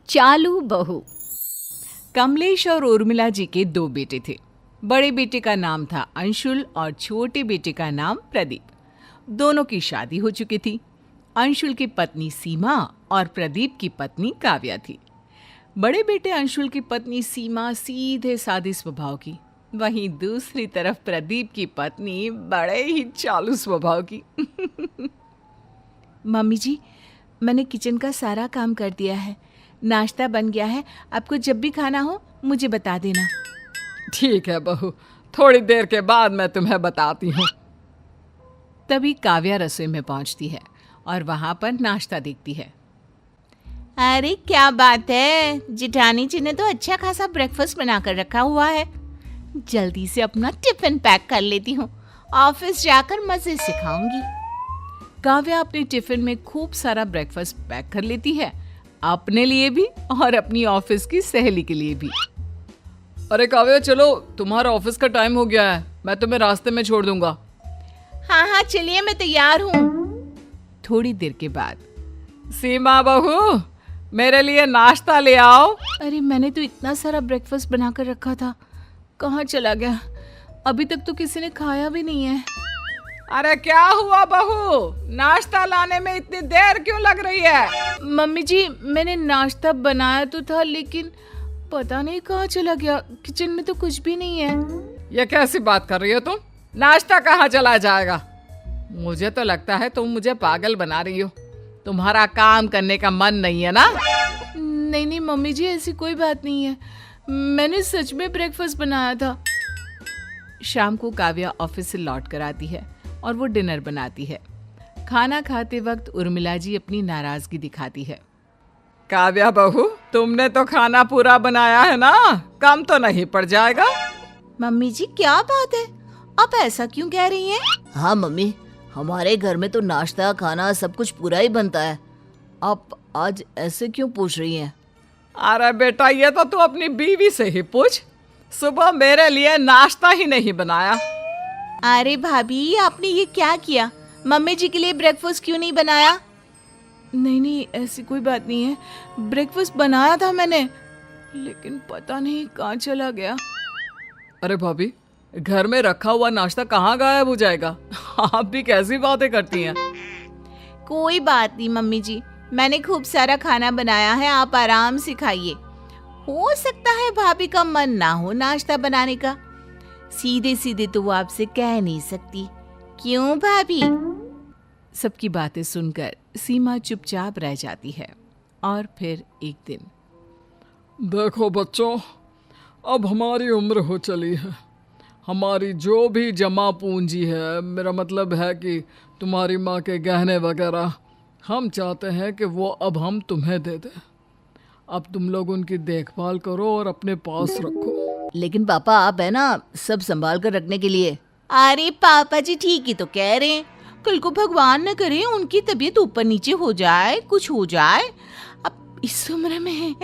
चालू बहू। कमलेश और उर्मिला जी के 2 बेटे थे। बड़े बेटे का नाम था अंशुल और छोटे बेटे का नाम प्रदीप। दोनों की शादी हो चुकी थी। अंशुल की पत्नी सीमा और प्रदीप की पत्नी काव्या थी। बड़े बेटे अंशुल की पत्नी सीमा सीधे सादी स्वभाव की, वहीं दूसरी तरफ प्रदीप की पत्नी बड़े ही चालू स्वभाव की। मम्मी जी, मैंने किचन का सारा काम कर दिया है, नाश्ता बन गया है। आपको जब भी खाना हो मुझे बता देना। ठीक है बहू, थोड़ी देर के बाद मैं तुम्हें बताती हूँ। तभी काव्या रसोई में पहुंचती है और वहां पर नाश्ता देखती है। अरे क्या बात है, जिठानी जी ने तो अच्छा खासा ब्रेकफास्ट बना कर रखा हुआ है। जल्दी से अपना टिफिन पैक कर लेती हूँ, ऑफिस जाकर मजे से खाऊंगी। काव्या अपने टिफिन में खूब सारा ब्रेकफास्ट पैक कर लेती है, अपने लिए भी और अपनी ऑफिस की सहेली के लिए भी। अरे काव्या, चलो, तुम्हारा ऑफिस का टाइम हो गया है, मैं तुम्हें रास्ते में छोड़ दूंगा। हाँ, चलिए, मैं तैयार हूँ। थोड़ी देर के बाद, सीमा बहू, मेरे लिए नाश्ता ले आओ। अरे मैंने तो इतना सारा ब्रेकफास्ट बनाकर रखा था, कहाँ चला गया? अभी तक तो किसी ने खाया भी नहीं है। अरे क्या हुआ बहू, नाश्ता लाने में इतनी देर क्यों लग रही है? मम्मी जी, मैंने नाश्ता बनाया तो था, लेकिन पता नहीं कहाँ चला गया। किचन में तो कुछ भी नहीं है। ये कैसी बात कर रही हो तुम? नाश्ता कहाँ चला जाएगा? मुझे तो लगता है तुम मुझे पागल बना रही हो। तुम्हारा काम करने का मन नहीं है ना? नहीं मम्मी जी, ऐसी कोई बात नहीं है, मैंने सच में ब्रेकफास्ट बनाया था। शाम को काव्या ऑफिस से लौट कर आती है और वो डिनर बनाती है। खाना खाते वक्त उर्मिला जी अपनी नाराजगी दिखाती है। काव्या बहू, तुमने तो खाना पूरा बनाया है ना, कम तो नहीं पड़ जाएगा? मम्मी जी क्या बात है, आप ऐसा क्यों कह रही हैं? हाँ मम्मी, हमारे घर में तो नाश्ता खाना सब कुछ पूरा ही बनता है। आप आज ऐसे क्यों पूछ रही हैं? अरे बेटा, ये तो तू अपनी बीवी से ही पूछ। सुबह मेरे लिए नाश्ता ही नहीं बनाया। अरे भाभी, आपने ये क्या किया? मम्मी जी के लिए ब्रेकफास्ट क्यों नहीं बनाया? नहीं, ऐसी कोई बात नहीं है, ब्रेकफास्ट बनाया था मैंने, लेकिन पता नहीं कहाँ चला गया। अरे भाभी, घर में रखा हुआ नाश्ता कहाँ गायब हो जाएगा? आप भी कैसी बातें करती हैं? कोई बात नहीं मम्मी जी, मैंने खूब सारा खाना बनाया है, आप आराम से खाइए। हो सकता है भाभी का मन ना हो नाश्ता बनाने का, सीधे सीधे तो वो आपसे कह नहीं सकती, क्यों भाभी? सबकी बातें सुनकर सीमा चुपचाप रह जाती है। और फिर एक दिन, देखो बच्चों, अब हमारी उम्र हो चली है। हमारी जो भी जमा पूंजी है, मेरा मतलब है कि तुम्हारी माँ के गहने वगैरह, हम चाहते हैं कि वो अब हम तुम्हें दे दें। अब तुम लोग उनकी देखभाल करो और अपने पास रखो। लेकिन पापा, आप है ना सब संभाल कर रखने के लिए। अरे पापा जी ठीक ही तो कह रहे हैं, कल को भगवान न करे उनकी तबीयत ऊपर नीचे हो जाए, कुछ हो जाए। अब इस उम्र में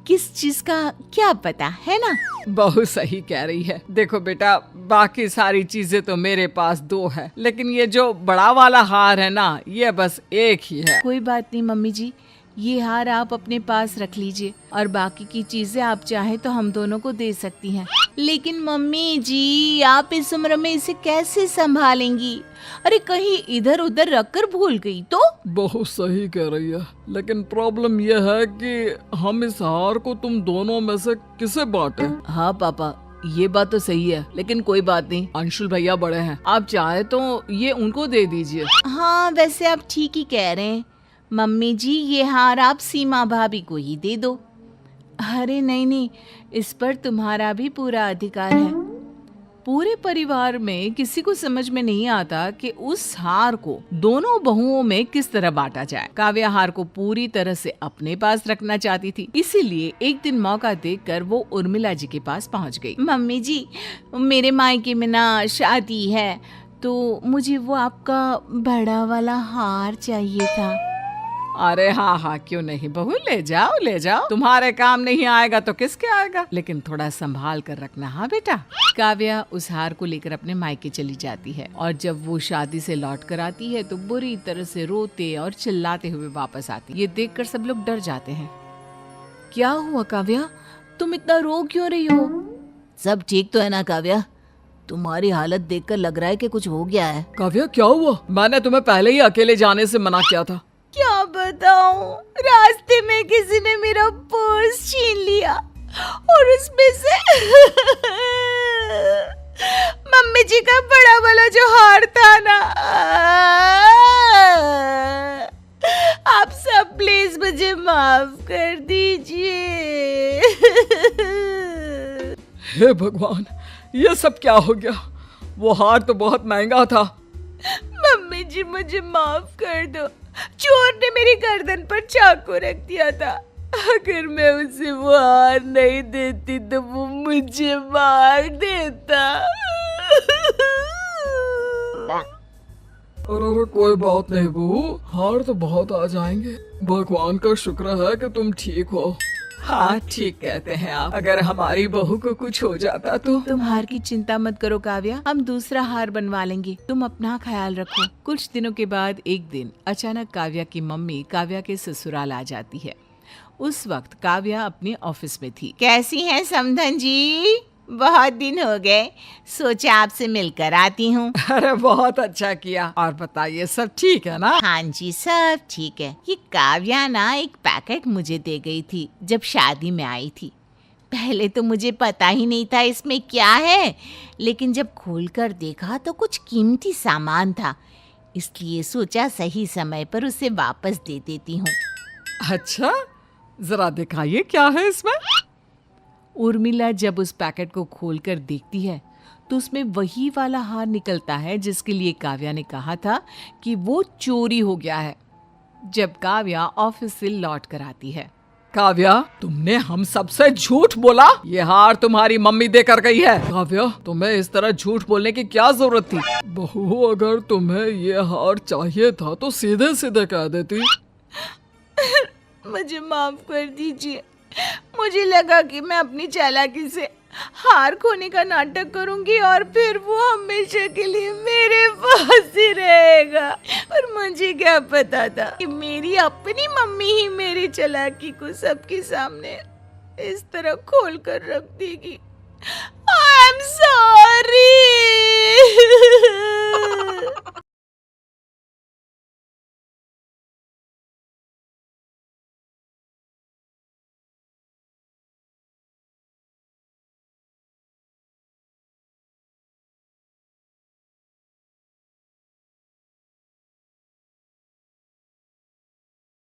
किस चीज का क्या पता है ना? बहुत सही कह रही है। देखो बेटा, बाकी सारी चीजें तो मेरे पास 2 है, लेकिन ये जो बड़ा वाला हार है ना, ये बस एक ही है। कोई बात नहीं मम्मी जी, ये हार आप अपने पास रख लीजिए और बाकी की चीजें आप चाहे तो हम दोनों को दे सकती हैं। लेकिन मम्मी जी, आप इस उम्र में इसे कैसे संभालेंगी? अरे कहीं इधर उधर रखकर भूल गई तो? बहुत सही कह रही है, लेकिन प्रॉब्लम यह है कि हम इस हार को तुम दोनों में से किसे बांटे? हाँ पापा, ये बात तो सही है, लेकिन कोई बात नहीं, अंशुल भैया बड़े हैं, आप चाहे तो ये उनको दे दीजिए। हाँ, वैसे आप ठीक ही कह रहे हैं मम्मी जी, ये हार आप सीमा भाभी को ही दे दो। अरे नहीं, इस पर तुम्हारा भी पूरा अधिकार है। पूरे परिवार में किसी को समझ में नहीं आता कि उस हार को दोनों बहुओं में किस तरह बांटा जाए। काव्या हार को पूरी तरह से अपने पास रखना चाहती थी, इसीलिए एक दिन मौका देखकर वो उर्मिला जी के पास पहुंच गई। मम्मी जी, मेरे मायके में ना शादी है, तो मुझे वो आपका बड़ा वाला हार चाहिए था। अरे हाँ, क्यों नहीं बहू, ले जाओ, तुम्हारे काम नहीं आएगा तो किसके आएगा, लेकिन थोड़ा संभाल कर रखना। हाँ बेटा। काव्या उस हार को लेकर अपने मायके चली जाती है और जब वो शादी से लौट कर आती है तो बुरी तरह से रोते और चिल्लाते हुए वापस आती है। ये देखकर सब लोग डर जाते हैं। क्या हुआ काव्या, तुम इतना रो क्यों रही हो? सब ठीक तो है ना काव्या? तुम्हारी हालत देखकर लग रहा है कि कुछ हो गया है। काव्या क्या हुआ? मैंने तुम्हें पहले ही अकेले जाने से मना किया था। क्या बताऊं, रास्ते में किसी ने मेरा पर्स छीन लिया और उसमें से मम्मी जी का बड़ा वाला जो हार था ना। आप सब प्लीज मुझे माफ कर दीजिए। हे भगवान, ये सब क्या हो गया? वो हार तो बहुत महंगा था। मम्मी जी मुझे माफ कर दो, चोर ने मेरी गर्दन पर चाकू रख दिया था। अगर मैं उसे वो हार नहीं देती तो वो मुझे मार देता। अरे कोई बात नहीं बहू, हार तो बहुत आ जाएंगे। भगवान का शुक्र है कि तुम ठीक हो। हाँ ठीक कहते हैं आप। अगर हमारी बहू को कुछ हो जाता तो। तुम हार की चिंता मत करो काव्या, हम दूसरा हार बनवा लेंगे। तुम अपना ख्याल रखो। कुछ दिनों के बाद एक दिन अचानक काव्या की मम्मी काव्या के ससुराल आ जाती है। उस वक्त काव्या अपने ऑफिस में थी। कैसी हैं समधन जी? बहुत दिन हो गए, सोचा आपसे मिलकर आती हूँ। अरे बहुत अच्छा किया। और बताइए सब ठीक है ना? हाँ जी सब ठीक है। ये काव्या ना एक पैकेट मुझे दे गई थी जब शादी में आई थी। पहले तो मुझे पता ही नहीं था इसमें क्या है, लेकिन जब खोलकर देखा तो कुछ कीमती सामान था, इसलिए सोचा सही समय पर उसे वापस दे देती हूँ। अच्छा, जरा दिखाइए क्या है इसमें। उर्मिला जब उस पैकेट को खोलकर देखती है तो उसमें वही वाला हार निकलता है जिसके लिए काव्या ने कहा था कि वो चोरी हो गया है। जब काव्या ऑफिस से लौट कर आती है। काव्या, तुमने हम सबसे झूठ बोला। ये हार तुम्हारी मम्मी देकर गई है। काव्या, तुम्हें इस तरह झूठ बोलने की क्या जरूरत थी? बहू, अगर तुम्हें ये हार चाहिए था तो सीधे सीधे कह देती। मुझे माफ कर दीजिए, मुझे लगा कि मैं अपनी चालाकी से हार खोने का नाटक करूंगी और फिर वो हमेशा के लिए मेरे पास ही रहेगा। और मुझे क्या पता था कि मेरी अपनी मम्मी ही मेरी चालाकी को सबके सामने इस तरह खोल कर रख देगी। I am sorry.